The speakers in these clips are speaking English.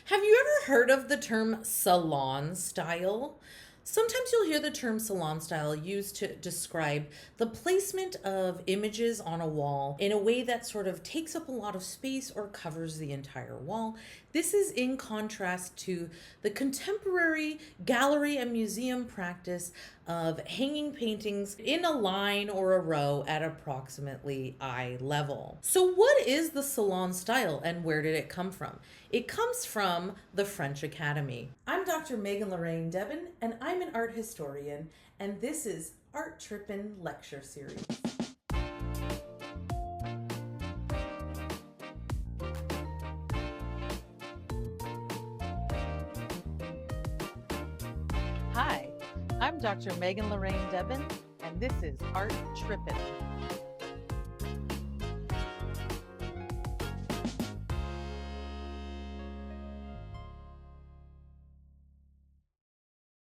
Have you ever heard of the term salon style? Sometimes you'll hear the term salon style used to describe the placement of images on a wall in a way that sort of takes up a lot of space or covers the entire wall. This is in contrast to the contemporary gallery and museum practice of hanging paintings in a line or a row at approximately eye level. So, what is the salon style and where did it come from? It comes from the French Academy. I'm Dr. Megan Lorraine Debin, and I'm an art historian, and this is Art Trippin Lecture Series. Hi, I'm Dr. Megan Lorraine Debin, and this is Art Trippin.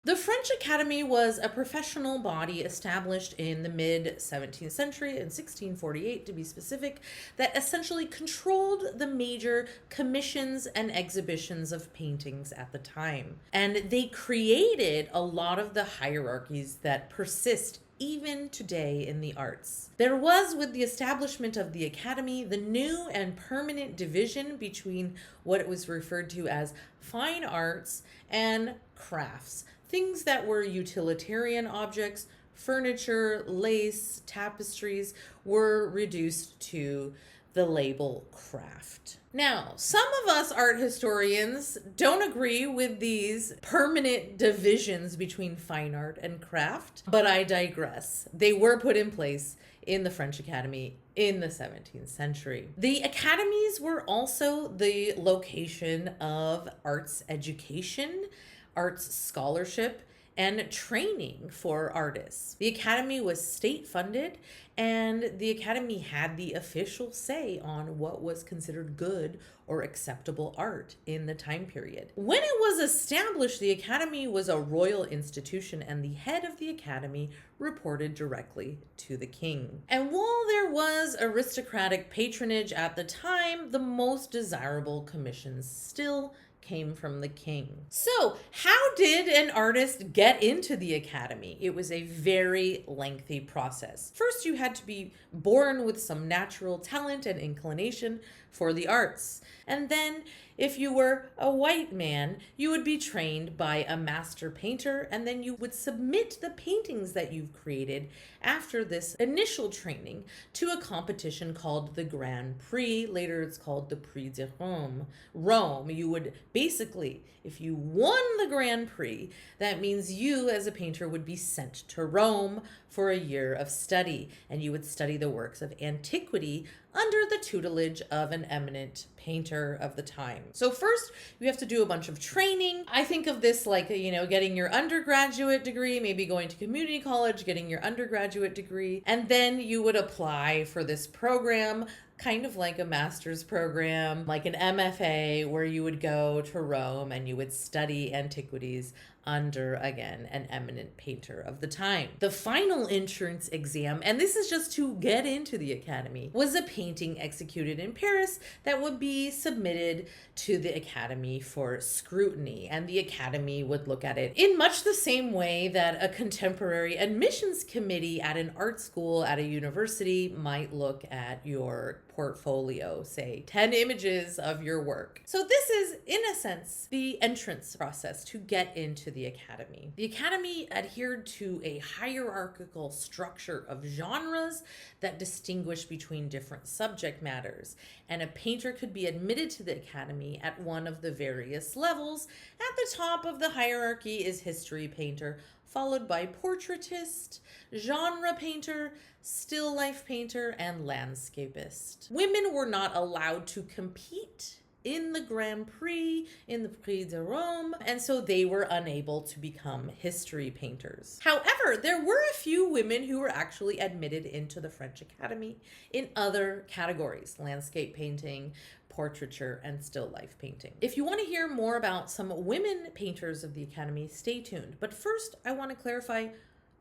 The French Academy was a professional body established in the mid 17th century, in 1648 to be specific, that essentially controlled the major commissions and exhibitions of paintings at the time. And they created a lot of the hierarchies that persist even today in the arts. There was, with the establishment of the Academy, the new and permanent division between what was referred to as fine arts and crafts. Things that were utilitarian objects, furniture, lace, tapestries, were reduced to the label craft. Now, some of us art historians don't agree with these permanent divisions between fine art and craft, but I digress. They were put in place in the French Academy in the 17th century. The academies were also the location of arts education, arts scholarship, and training for artists. The Academy was state funded, and the Academy had the official say on what was considered good or acceptable art in the time period. When it was established, the Academy was a royal institution, and the head of the Academy reported directly to the king. And while there was aristocratic patronage at the time, the most desirable commissions still came from the king. So, how did an artist get into the Academy? It was a very lengthy process. First, you had to be born with some natural talent and inclination for the arts. And then, if you were a white man, you would be trained by a master painter, and then you would submit the paintings that you've created after this initial training to a competition called the Grand Prix. Later, it's called the Prix de Rome. You would basically, if you won the Grand Prix, that means you as a painter would be sent to Rome for a year of study, and you would study the works of antiquity under the tutelage of an eminent painter of the time. So first, you have to do a bunch of training. I think of this like, getting your undergraduate degree, maybe going to community college, getting your undergraduate degree, and then you would apply for this program, kind of like a master's program, like an MFA, where you would go to Rome and you would study antiquities under, again, an eminent painter of the time. The final entrance exam, and this is just to get into the Academy, was a painting executed in Paris that would be submitted to the Academy for scrutiny, and the Academy would look at it in much the same way that a contemporary admissions committee at an art school at a university might look at your portfolio, say 10 images of your work. So this is, in a sense, the entrance process to get into the Academy. The Academy adhered to a hierarchical structure of genres that distinguish between different subject matters, and a painter could be admitted to the Academy at one of the various levels. At the top of the hierarchy is history painter, followed by portraitist, genre painter, still life painter, and landscapist. Women were not allowed to compete in the Grand Prix, in the Prix de Rome, and so they were unable to become history painters. However, there were a few women who were actually admitted into the French Academy in other categories: landscape painting, portraiture, and still life painting. If you want to hear more about some women painters of the Academy, stay tuned. But first, I want to clarify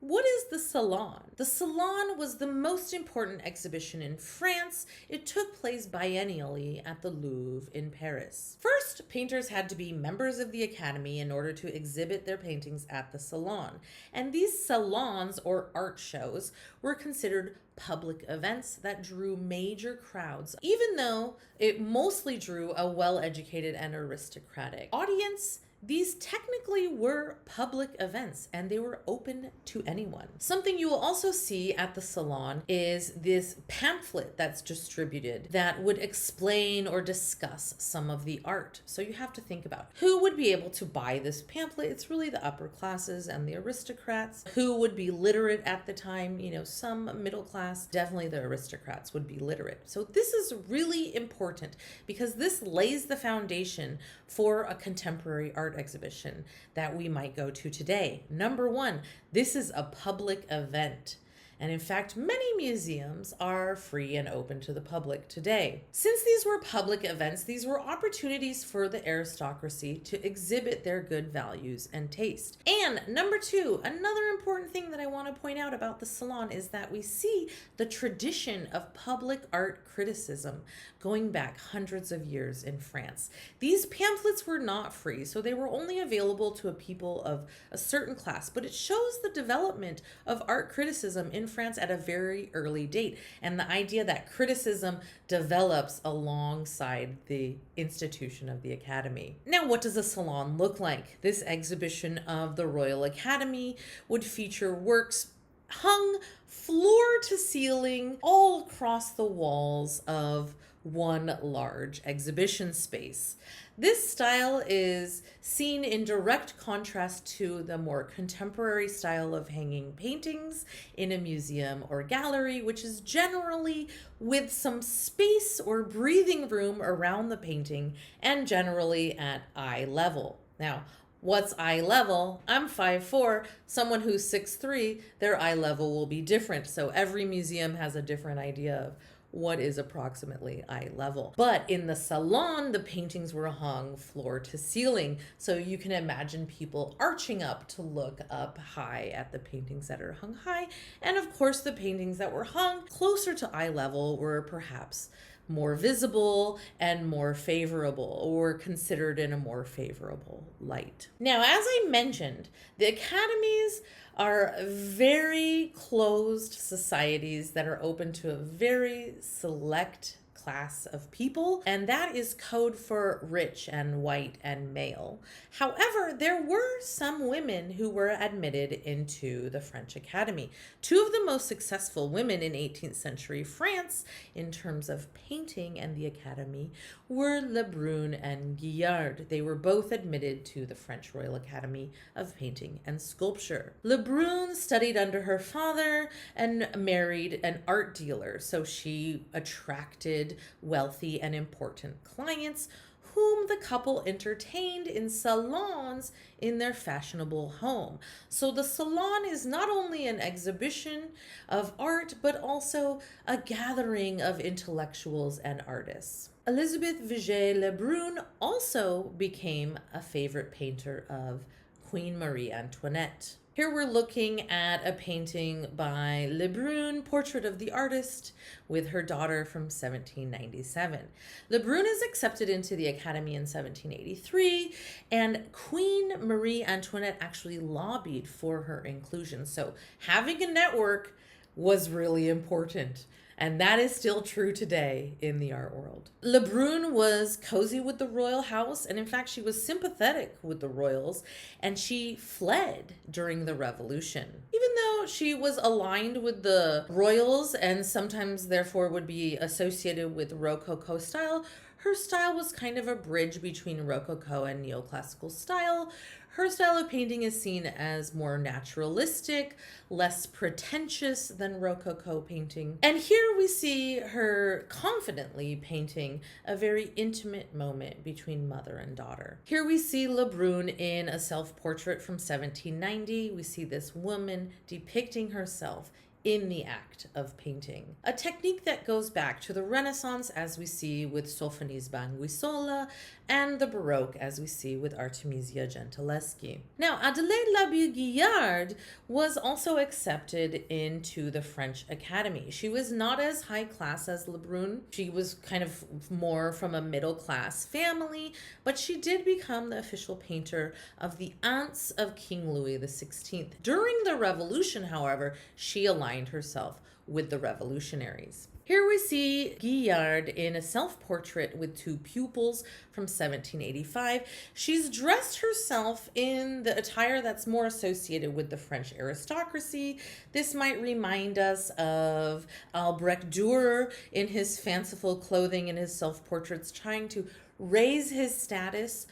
What is the Salon? The Salon was the most important exhibition in France. It took place biennially at the Louvre in Paris. First, painters had to be members of the Academy in order to exhibit their paintings at the Salon. And these salons, or art shows, were considered public events that drew major crowds, even though it mostly drew a well-educated and aristocratic audience. These technically were public events and they were open to anyone. Something you will also see at the Salon is this pamphlet that's distributed that would explain or discuss some of the art. So you have to think about who would be able to buy this pamphlet. It's really the upper classes and the aristocrats. Who would be literate at the time? Some middle class, definitely the aristocrats would be literate. So this is really important because this lays the foundation for a contemporary art exhibition that we might go to today. Number one, this is a public event. And in fact, many museums are free and open to the public today. Since these were public events, these were opportunities for the aristocracy to exhibit their good values and taste. And number two, another important thing that I want to point out about the Salon is that we see the tradition of public art criticism going back hundreds of years in France. These pamphlets were not free, so they were only available to a people of a certain class, but it shows the development of art criticism in France at a very early date, and the idea that criticism develops alongside the institution of the Academy. Now, what does a salon look like? This exhibition of the Royal Academy would feature works hung floor to ceiling all across the walls of one large exhibition space. This style is seen in direct contrast to the more contemporary style of hanging paintings in a museum or gallery, which is generally with some space or breathing room around the painting and generally at eye level. Now, what's eye level? I'm 5'4". Someone who's 6'3", their eye level will be different. So every museum has a different idea of what is approximately eye level. But in the Salon, the paintings were hung floor to ceiling. So you can imagine people arching up to look up high at the paintings that are hung high. And of course, the paintings that were hung closer to eye level were perhaps more visible and more favorable, or considered in a more favorable light. Now, as I mentioned, the academies are very closed societies that are open to a very select class of people, and that is code for rich and white and male. However, there were some women who were admitted into the French Academy. Two of the most successful women in 18th century France in terms of painting and the Academy were Lebrun and Guillard. They were both admitted to the French Royal Academy of Painting and Sculpture. Lebrun studied under her father and married an art dealer, so she attracted wealthy and important clients whom the couple entertained in salons in their fashionable home. So the salon is not only an exhibition of art, but also a gathering of intellectuals and artists. Elizabeth Vigée Lebrun also became a favorite painter of Queen Marie Antoinette. Here we're looking at a painting by Lebrun, Portrait of the Artist, with her daughter from 1797. Lebrun is accepted into the Academy in 1783, and Queen Marie Antoinette actually lobbied for her inclusion. So having a network was really important. And that is still true today in the art world. Lebrun was cozy with the royal house, and in fact, she was sympathetic with the royals, and she fled during the revolution. Even though she was aligned with the royals and sometimes therefore would be associated with Rococo style, her style was kind of a bridge between Rococo and neoclassical style. Her style of painting is seen as more naturalistic, less pretentious than Rococo painting. And here we see her confidently painting a very intimate moment between mother and daughter. Here we see Lebrun in a self-portrait from 1790. We see this woman depicting herself in the act of painting. A technique that goes back to the Renaissance, as we see with Sophonie Banguissola, and the Baroque, as we see with Artemisia Gentileschi. Now, Adelaide Labille-Guiard was also accepted into the French Academy. She was not as high class as Lebrun. She was kind of more from a middle class family, but she did become the official painter of the aunts of King Louis XVI. During the Revolution, however, she aligned herself with the revolutionaries. Here we see Guiard in a self-portrait with two pupils from 1785. She's dressed herself in the attire that's more associated with the French aristocracy. This might remind us of Albrecht Dürer in his fanciful clothing in his self-portraits, trying to raise his status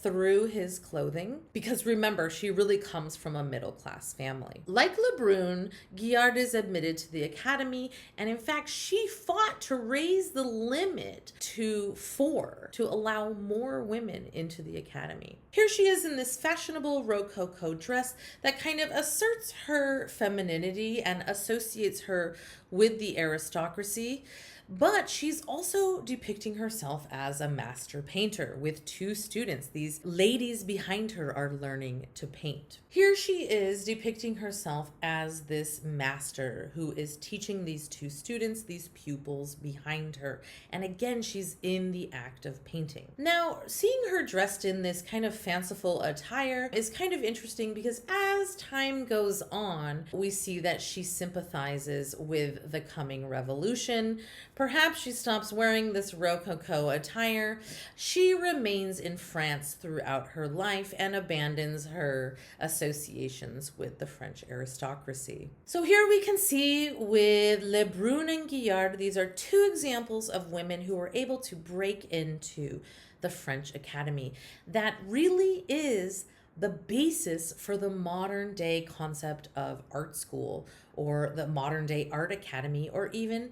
through his clothing, because remember, she really comes from a middle-class family. Like Lebrun, Guiard is admitted to the Academy, and in fact, she fought to raise the limit to 4 to allow more women into the Academy. Here she is in this fashionable Rococo dress that kind of asserts her femininity and associates her with the aristocracy. But she's also depicting herself as a master painter with 2 students. These ladies behind her are learning to paint. Here she is depicting herself as this master who is teaching these 2 students, these pupils behind her. And again, she's in the act of painting. Now, seeing her dressed in this kind of fanciful attire is kind of interesting because as time goes on, we see that she sympathizes with the coming revolution. Perhaps she stops wearing this Rococo attire. She remains in France throughout her life and abandons her associations with the French aristocracy. So here we can see with Lebrun and Guiard, these are 2 examples of women who were able to break into the French Academy. That really is the basis for the modern day concept of art school, or the modern day art academy, or even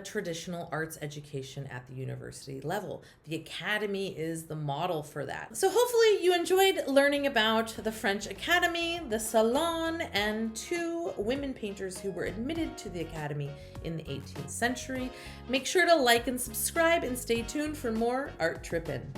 traditional arts education at the university level. The academy is the model for that. So hopefully you enjoyed learning about the French Academy, the Salon, and 2 women painters who were admitted to the academy in the 18th century. Make sure to like and subscribe and stay tuned for more Art Trippin'.